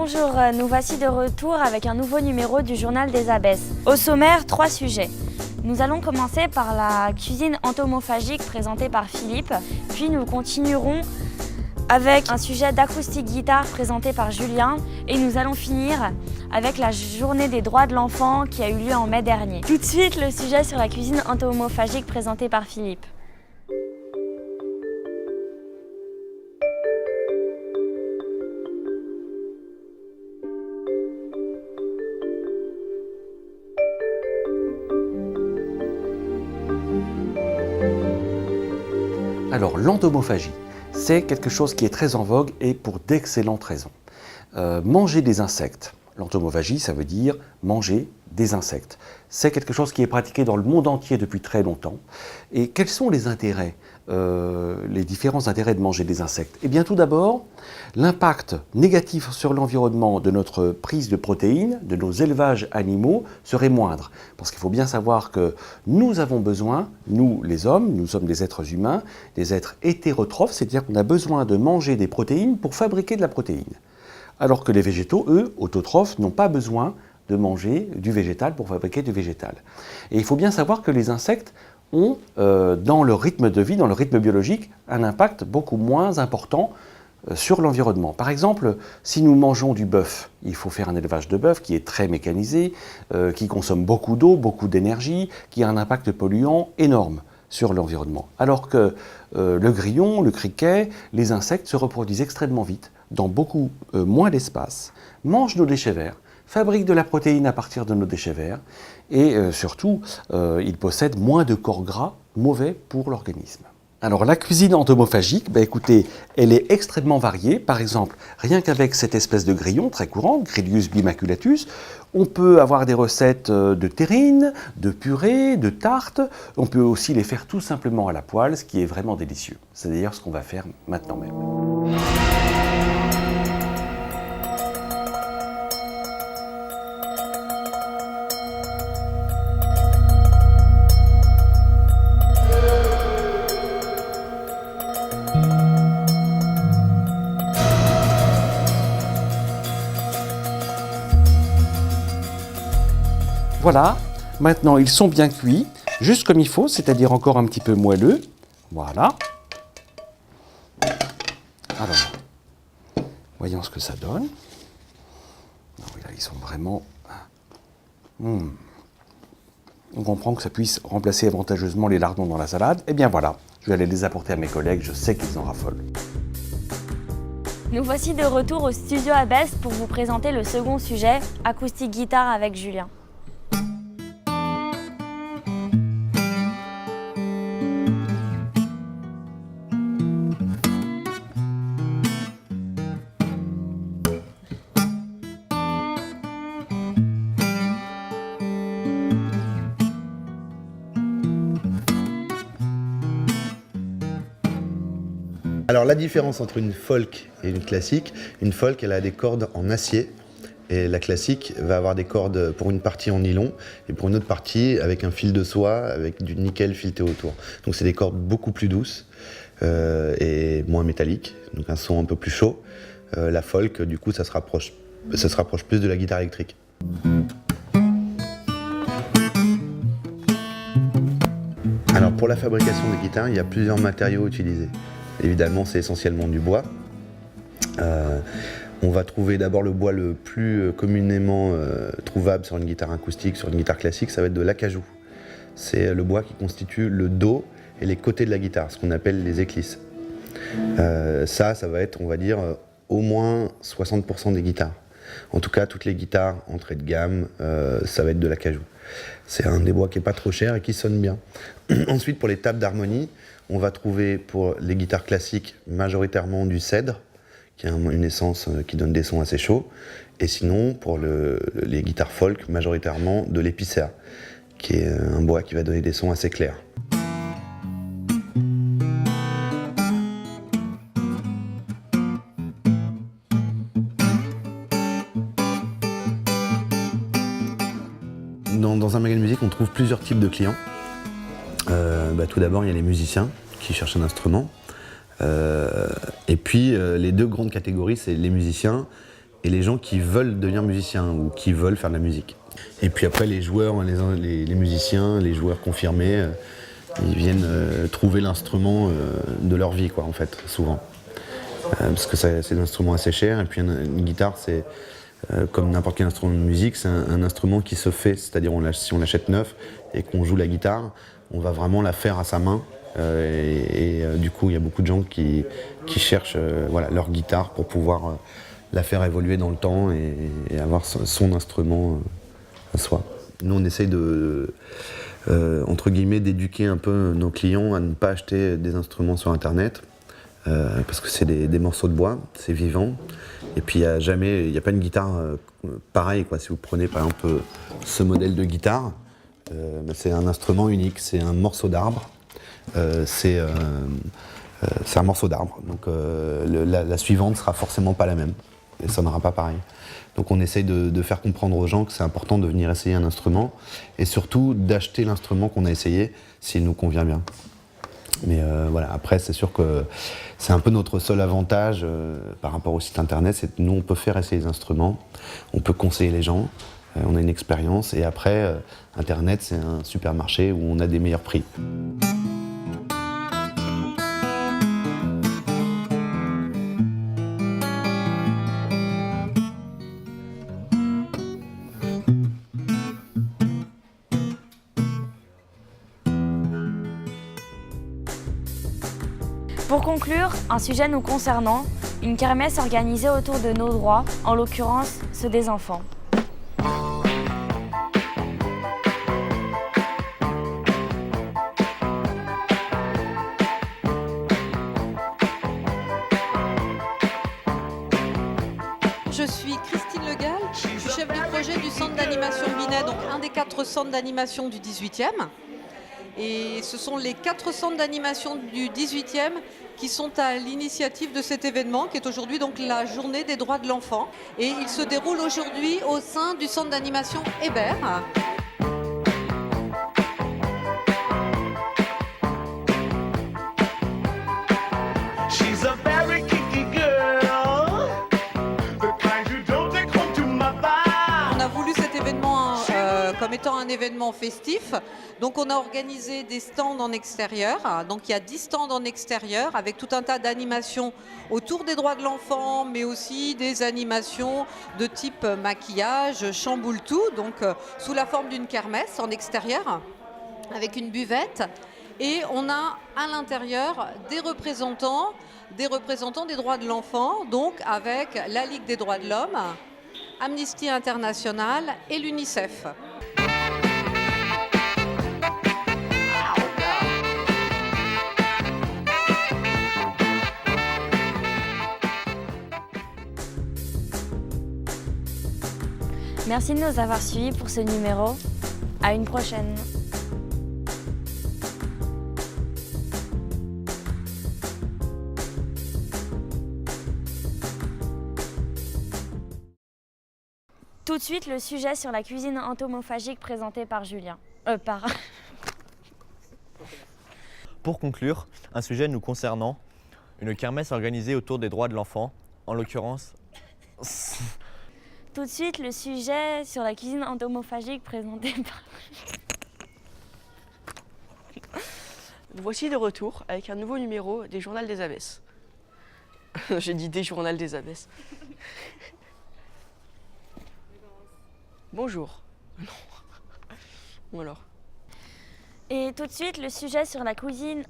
Bonjour, nous voici de retour avec un nouveau numéro du Journal des Abbesses. Au sommaire, 3 sujets. Nous allons commencer par la cuisine entomophagique présentée par Philippe, puis nous continuerons avec un sujet d'acoustique guitare présenté par Julien et nous allons finir avec la journée des droits de l'enfant qui a eu lieu en mai dernier. Tout de suite, le sujet sur la cuisine entomophagique présenté par Philippe. Alors, l'entomophagie, c'est quelque chose qui est très en vogue et pour d'excellentes raisons. Manger des insectes. L'entomophagie, ça veut dire manger des insectes. C'est quelque chose qui est pratiqué dans le monde entier depuis très longtemps. Et quels sont les intérêts, les différents intérêts de manger des insectes? Eh bien, tout d'abord, l'impact négatif sur l'environnement de notre prise de protéines, de nos élevages animaux, serait moindre. Parce qu'il faut bien savoir que nous avons besoin, nous les hommes, nous sommes des êtres humains, des êtres hétérotrophes, c'est-à-dire qu'on a besoin de manger des protéines pour fabriquer de la protéine. Alors que les végétaux, eux, autotrophes, n'ont pas besoin de manger du végétal pour fabriquer du végétal. Et il faut bien savoir que les insectes ont, dans leur rythme de vie, dans leur rythme biologique, un impact beaucoup moins important sur l'environnement. Par exemple, si nous mangeons du bœuf, il faut faire un élevage de bœuf qui est très mécanisé, qui consomme beaucoup d'eau, beaucoup d'énergie, qui a un impact polluant énorme sur l'environnement. Alors que le grillon, le criquet, les insectes se reproduisent extrêmement vite, dans beaucoup moins d'espace, mangent nos déchets verts, fabriquent de la protéine à partir de nos déchets verts et surtout, ils possèdent moins de corps gras mauvais pour l'organisme. Alors la cuisine entomophagique, écoutez, elle est extrêmement variée. Par exemple, rien qu'avec cette espèce de grillon très courant, Grylius bimaculatus, on peut avoir des recettes de terrines, de purées, de tartes. On peut aussi les faire tout simplement à la poêle, ce qui est vraiment délicieux. C'est d'ailleurs ce qu'on va faire maintenant même. Voilà, maintenant ils sont bien cuits, juste comme il faut, c'est-à-dire encore un petit peu moelleux. Voilà. Alors, voyons ce que ça donne. Là, ils sont vraiment... On comprend que ça puisse remplacer avantageusement les lardons dans la salade. Eh bien voilà, je vais aller les apporter à mes collègues, je sais qu'ils en raffolent. Nous voici de retour au studio Abbesse pour vous présenter le second sujet, acoustique guitare avec Julien. Alors la différence entre une folk et une classique, une folk elle a des cordes en acier et la classique va avoir des cordes pour une partie en nylon et pour une autre partie avec un fil de soie avec du nickel fileté autour. Donc c'est des cordes beaucoup plus douces et moins métalliques, donc un son un peu plus chaud. La folk du coup ça se rapproche plus de la guitare électrique. Alors pour la fabrication des guitares, il y a plusieurs matériaux utilisés. Évidemment, c'est essentiellement du bois. On va trouver d'abord le bois le plus communément trouvable sur une guitare acoustique, sur une guitare classique, ça va être de l'acajou. C'est le bois qui constitue le dos et les côtés de la guitare, ce qu'on appelle les éclisses. Ça va être, on va dire, au moins 60% des guitares. En tout cas, toutes les guitares entrée de gamme, ça va être de l'acajou. C'est un des bois qui n'est pas trop cher et qui sonne bien. Ensuite, pour les tables d'harmonie, on va trouver pour les guitares classiques majoritairement du cèdre, qui a une essence qui donne des sons assez chauds. Et sinon, pour les guitares folk, majoritairement de l'épicéa, qui est un bois qui va donner des sons assez clairs. Dans un magasin de musique, on trouve plusieurs types de clients. Tout d'abord, il y a les musiciens qui cherchent un instrument. Et puis, les deux grandes catégories, c'est les musiciens et les gens qui veulent devenir musiciens ou qui veulent faire de la musique. Et puis après, les joueurs, les musiciens, les joueurs confirmés, ils viennent trouver l'instrument de leur vie, quoi, en fait, souvent. Parce que c'est un instrument assez cher, et puis une guitare, c'est comme n'importe quel instrument de musique, c'est un instrument qui se fait, c'est-à-dire si on l'achète neuf et qu'on joue la guitare, on va vraiment la faire à sa main. Du coup, il y a beaucoup de gens qui cherchent leur guitare pour pouvoir la faire évoluer dans le temps et avoir son instrument à soi. Nous, on essaye entre guillemets, d'éduquer un peu nos clients à ne pas acheter des instruments sur Internet. Parce que c'est des morceaux de bois, c'est vivant. Et puis il n'y a pas une guitare pareille, quoi. Si vous prenez par exemple ce modèle de guitare, c'est un instrument unique, c'est un morceau d'arbre. C'est un morceau d'arbre. Donc la suivante sera forcément pas la même. Et ça sonnera pas pareil. Donc on essaye de faire comprendre aux gens que c'est important de venir essayer un instrument et surtout d'acheter l'instrument qu'on a essayé s'il nous convient bien. Mais après c'est sûr que c'est un peu notre seul avantage par rapport au site internet, c'est que nous on peut faire essayer les instruments, on peut conseiller les gens, on a une expérience et après internet c'est un supermarché où on a des meilleurs prix. Pour conclure, un sujet nous concernant, une kermesse organisée autour de nos droits, en l'occurrence ceux des enfants. Je suis Christine Legal, je suis chef de projet du centre d'animation Binet, donc un des 4 centres d'animation du 18e. Et ce sont les 4 centres d'animation du 18e qui sont à l'initiative de cet événement, qui est aujourd'hui donc la journée des droits de l'enfant. Et il se déroule aujourd'hui au sein du centre d'animation Hébert. Comme étant un événement festif. Donc on a organisé des stands en extérieur. Donc il y a 10 stands en extérieur avec tout un tas d'animations autour des droits de l'enfant, mais aussi des animations de type maquillage, chamboule-tout, donc sous la forme d'une kermesse en extérieur, avec une buvette. Et on a à l'intérieur des représentants des droits de l'enfant, donc avec la Ligue des droits de l'homme, Amnesty International et l'UNICEF. Merci de nous avoir suivis pour ce numéro. À une prochaine. Tout de suite, le sujet sur la cuisine entomophagique présenté par Julien. Pour conclure, un sujet nous concernant, une kermesse organisée autour des droits de l'enfant, en l'occurrence... Tout de suite, le sujet sur la cuisine entomophagique présenté par... Voici de retour avec un nouveau numéro des Journal des Abbesses. J'ai dit des Journal des Abbesses. Bonjour. Non. Ou alors. Et tout de suite, le sujet sur la cuisine...